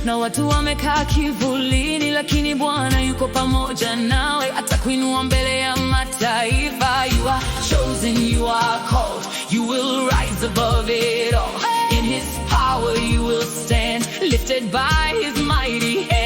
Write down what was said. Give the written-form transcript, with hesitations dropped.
na watu wamekaa kivulini, lakini Bwana yuko pamoja nawe, atakuinua mbele ya mataifa. You are chosen, you are called, you will rise above it all. In His power you will stand, lifted by His mighty hand.